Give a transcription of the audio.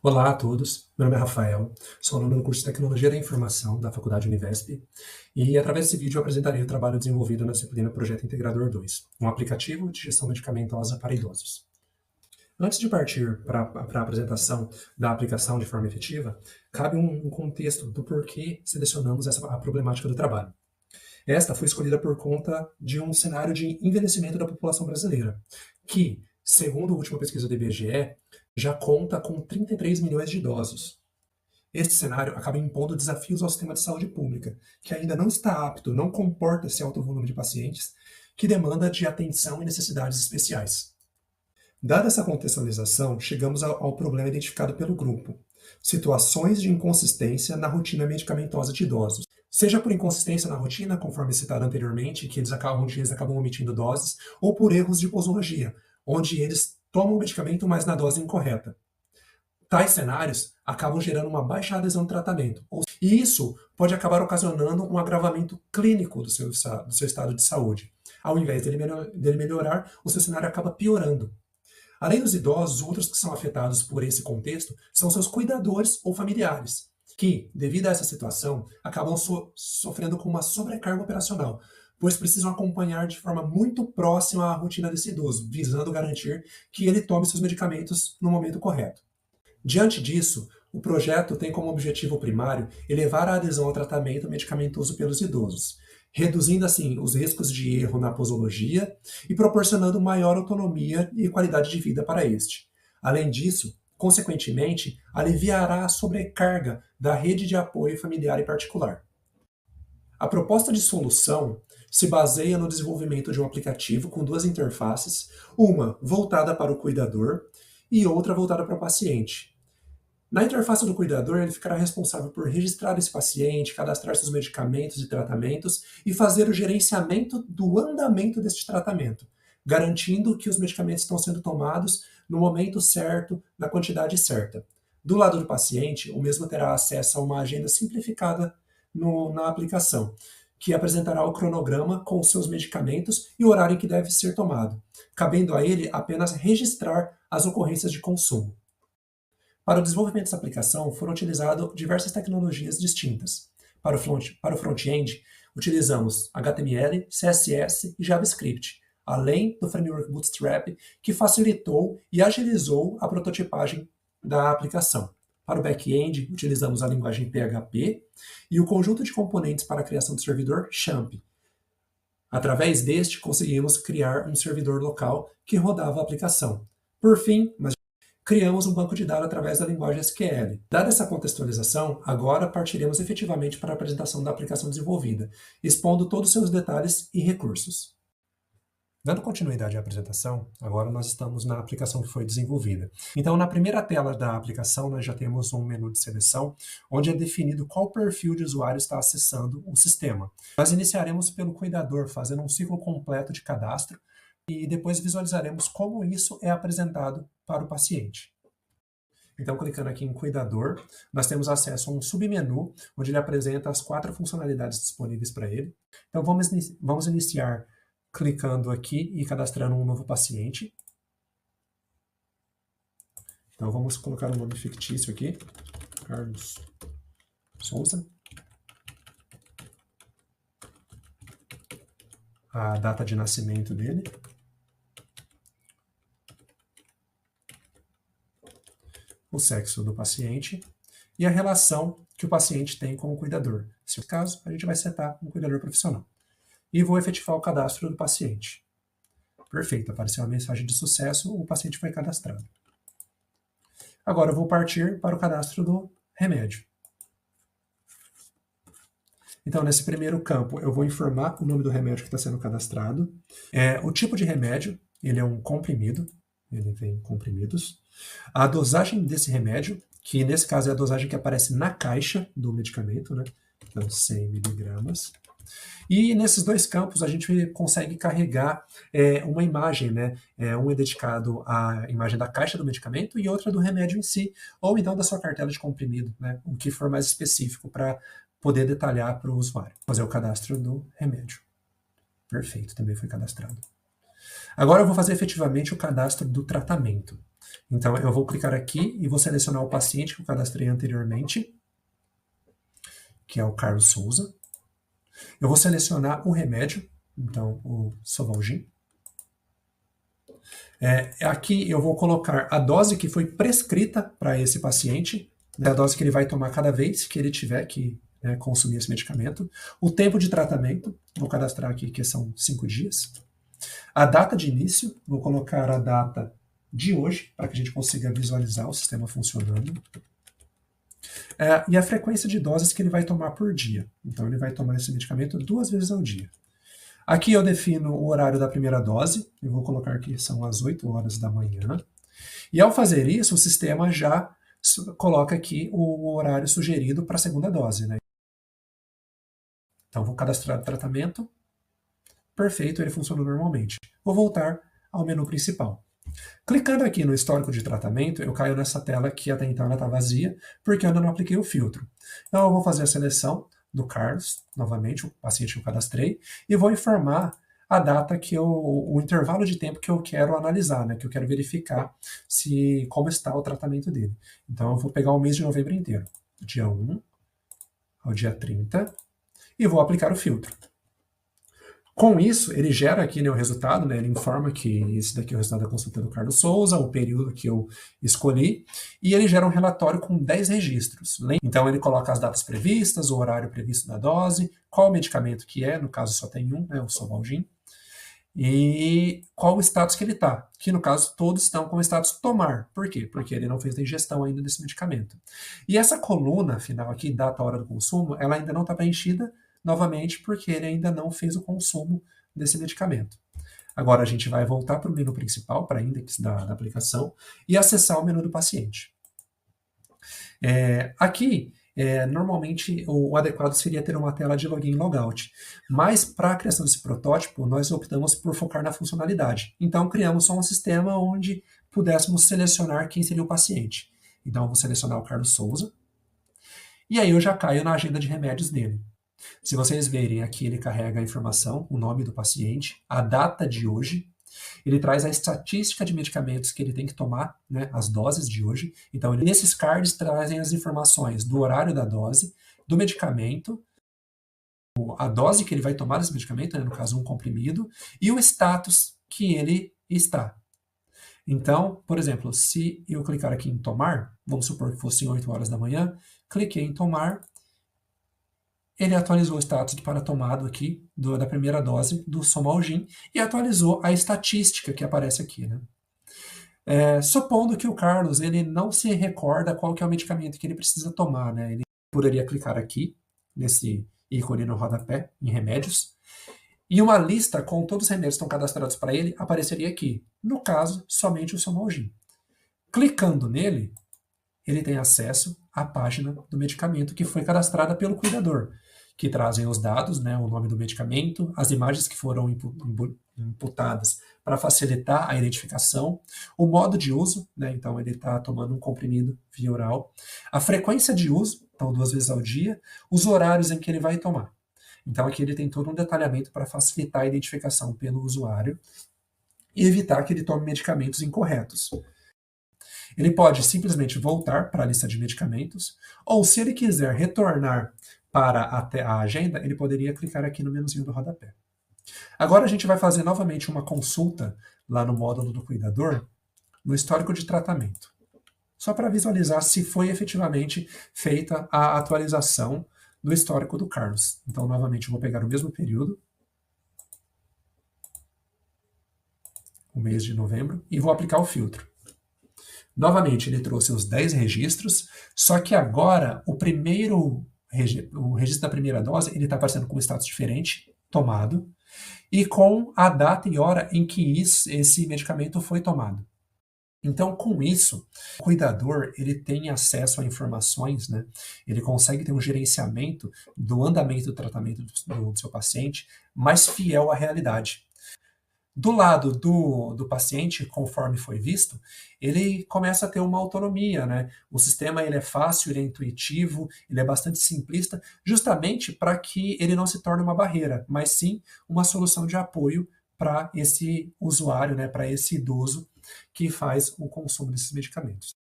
Olá a todos, meu nome é Rafael, sou aluno do curso de Tecnologia da Informação da Faculdade Univesp e através desse vídeo eu apresentarei o trabalho desenvolvido na disciplina Projeto Integrador 2, um aplicativo de gestão medicamentosa para idosos. Antes de partir para a apresentação da aplicação de forma efetiva, cabe um contexto do porquê selecionamos a problemática do trabalho. Esta foi escolhida por conta de um cenário de envelhecimento da população brasileira, que, segundo a última pesquisa do IBGE, já conta com 33 milhões de idosos. Este cenário acaba impondo desafios ao sistema de saúde pública, que ainda não está apto, não comporta esse alto volume de pacientes, que demanda de atenção e necessidades especiais. Dada essa contextualização, chegamos ao problema identificado pelo grupo: situações de inconsistência na rotina medicamentosa de idosos. Seja por inconsistência na rotina, conforme citado anteriormente, onde eles acabam omitindo doses, ou por erros de posologia, onde eles tomam o medicamento, mas na dose incorreta. Tais cenários acabam gerando uma baixa adesão ao tratamento, e isso pode acabar ocasionando um agravamento clínico do seu estado de saúde. Ao invés dele melhorar, o seu cenário acaba piorando. Além dos idosos, outros que são afetados por esse contexto são seus cuidadores ou familiares, que, devido a essa situação, acabam sofrendo com uma sobrecarga operacional, pois precisam acompanhar de forma muito próxima a rotina desse idoso, visando garantir que ele tome seus medicamentos no momento correto. Diante disso, o projeto tem como objetivo primário elevar a adesão ao tratamento medicamentoso pelos idosos, reduzindo assim os riscos de erro na posologia e proporcionando maior autonomia e qualidade de vida para este. Além disso, consequentemente, aliviará a sobrecarga da rede de apoio familiar e particular. A proposta de solução se baseia no desenvolvimento de um aplicativo com duas interfaces, uma voltada para o cuidador e outra voltada para o paciente. Na interface do cuidador, ele ficará responsável por registrar esse paciente, cadastrar seus medicamentos e tratamentos e fazer o gerenciamento do andamento deste tratamento, garantindo que os medicamentos estão sendo tomados no momento certo, na quantidade certa. Do lado do paciente, o mesmo terá acesso a uma agenda simplificada na aplicação, que apresentará o cronograma com os seus medicamentos e o horário em que deve ser tomado, cabendo a ele apenas registrar as ocorrências de consumo. Para o desenvolvimento dessa aplicação, foram utilizadas diversas tecnologias distintas. Para o front-end, utilizamos HTML, CSS e JavaScript, além do framework Bootstrap, que facilitou e agilizou a prototipagem da aplicação. Para o back-end, utilizamos a linguagem PHP e o conjunto de componentes para a criação do servidor XAMPP. Através deste, conseguimos criar um servidor local que rodava a aplicação. Por fim, criamos um banco de dados através da linguagem SQL. Dada essa contextualização, agora partiremos efetivamente para a apresentação da aplicação desenvolvida, expondo todos os seus detalhes e recursos. Dando continuidade à apresentação, agora nós estamos na aplicação que foi desenvolvida. Então, na primeira tela da aplicação, nós já temos um menu de seleção, onde é definido qual perfil de usuário está acessando o sistema. Nós iniciaremos pelo cuidador, fazendo um ciclo completo de cadastro, e depois visualizaremos como isso é apresentado para o paciente. Então, clicando aqui em Cuidador, nós temos acesso a um submenu, onde ele apresenta as 4 funcionalidades disponíveis para ele. Então, vamos iniciar clicando aqui e cadastrando um novo paciente. Então, vamos colocar um nome fictício aqui, Carlos Souza. A data de nascimento dele. O sexo do paciente e a relação que o paciente tem com o cuidador. Se for o caso, a gente vai setar um cuidador profissional. E vou efetivar o cadastro do paciente. Perfeito, apareceu a mensagem de sucesso, o paciente foi cadastrado. Agora eu vou partir para o cadastro do remédio. Então, nesse primeiro campo, eu vou informar o nome do remédio que está sendo cadastrado. O tipo de remédio, ele é um comprimido, ele vem em comprimidos. A dosagem desse remédio, que nesse caso é a dosagem que aparece na caixa do medicamento, né? Então, 100 miligramas. E nesses dois campos a gente consegue carregar uma imagem, né? Um é dedicado à imagem da caixa do medicamento e outra do remédio em si, ou então da sua cartela de comprimido, né? O que for mais específico para poder detalhar para o usuário. Fazer o cadastro do remédio. Perfeito, também foi cadastrado. Agora eu vou fazer efetivamente o cadastro do tratamento. Então eu vou clicar aqui e vou selecionar o paciente que eu cadastrei anteriormente, que é o Carlos Souza. Eu vou selecionar o remédio, então o Sovalgin. Aqui eu vou colocar a dose que foi prescrita para esse paciente, né, a dose que ele vai tomar cada vez que ele tiver que consumir esse medicamento. O tempo de tratamento, vou cadastrar aqui que são 5 dias. A data de início, vou colocar a data de hoje, para que a gente consiga visualizar o sistema funcionando. E a frequência de doses que ele vai tomar por dia. Então ele vai tomar esse medicamento 2 vezes ao dia. Aqui eu defino o horário da primeira dose, eu vou colocar que são as 8 horas da manhã. E ao fazer isso, o sistema já coloca aqui o horário sugerido para a segunda dose, né? Então vou cadastrar o tratamento. Perfeito, ele funciona normalmente. Vou voltar ao menu principal. Clicando aqui no histórico de tratamento, eu caio nessa tela que até então ela está vazia, porque eu ainda não apliquei o filtro. Então eu vou fazer a seleção do Carlos, novamente, o paciente que eu cadastrei, e vou informar a data o intervalo de tempo que eu quero analisar, né, que eu quero verificar como está o tratamento dele. Então eu vou pegar o mês de novembro inteiro, do dia 1 ao dia 30, e vou aplicar o filtro. Com isso, ele gera aqui, né, o resultado, né, ele informa que esse daqui é o resultado da consulta do Carlos Souza, o período que eu escolhi, e ele gera um relatório com 10 registros. Então ele coloca as datas previstas, o horário previsto da dose, qual o medicamento que é, no caso só tem um, né, o Sovalgin, e qual o status que ele está, que no caso todos estão com o status tomar. Por quê? Porque ele não fez a ingestão ainda desse medicamento. E essa coluna final aqui, data, hora do consumo, ela ainda não está preenchida, novamente porque ele ainda não fez o consumo desse medicamento. Agora a gente vai voltar para o menu principal, para index da aplicação, e acessar o menu do paciente. Aqui, normalmente o adequado seria ter uma tela de login e logout, mas para a criação desse protótipo, nós optamos por focar na funcionalidade. Então criamos só um sistema onde pudéssemos selecionar quem seria o paciente. Então eu vou selecionar o Carlos Souza, e aí eu já caio na agenda de remédios dele. Se vocês verem aqui, ele carrega a informação, o nome do paciente, a data de hoje, ele traz a estatística de medicamentos que ele tem que tomar, né, as doses de hoje. Então, nesses cards trazem as informações do horário da dose, do medicamento, a dose que ele vai tomar desse medicamento, né, no caso um comprimido, e o status que ele está. Então, por exemplo, se eu clicar aqui em tomar, vamos supor que fossem 8 horas da manhã, cliquei em tomar, ele atualizou o status para tomado aqui da primeira dose do Sovalgin e atualizou a estatística que aparece aqui, né? Supondo que o Carlos ele não se recorda qual que é o medicamento que ele precisa tomar, né? Ele poderia clicar aqui, nesse ícone no rodapé, em remédios, e uma lista com todos os remédios que estão cadastrados para ele apareceria aqui. No caso, somente o Sovalgin. Clicando nele, ele tem acesso à página do medicamento que foi cadastrada pelo cuidador, que trazem os dados, né, o nome do medicamento, as imagens que foram imputadas para facilitar a identificação, o modo de uso, né, então ele está tomando um comprimido via oral, a frequência de uso, então 2 vezes ao dia, os horários em que ele vai tomar. Então aqui ele tem todo um detalhamento para facilitar a identificação pelo usuário e evitar que ele tome medicamentos incorretos. Ele pode simplesmente voltar para a lista de medicamentos, ou se ele quiser retornar para a agenda, ele poderia clicar aqui no menuzinho do rodapé. Agora a gente vai fazer novamente uma consulta lá no módulo do cuidador, no histórico de tratamento, só para visualizar se foi efetivamente feita a atualização do histórico do Carlos. Então, novamente, eu vou pegar o mesmo período, o mês de novembro, e vou aplicar o filtro. Novamente, ele trouxe os 10 registros, só que agora o registro da primeira dose ele está aparecendo com um status diferente, tomado, e com a data e hora em que esse medicamento foi tomado. Então, com isso, o cuidador ele tem acesso a informações, né? Ele consegue ter um gerenciamento do andamento do tratamento do seu paciente mais fiel à realidade. Do lado do paciente, conforme foi visto, ele começa a ter uma autonomia, né? O sistema ele é fácil, ele é intuitivo, ele é bastante simplista, justamente para que ele não se torne uma barreira, mas sim uma solução de apoio para esse usuário, né, para esse idoso que faz o consumo desses medicamentos.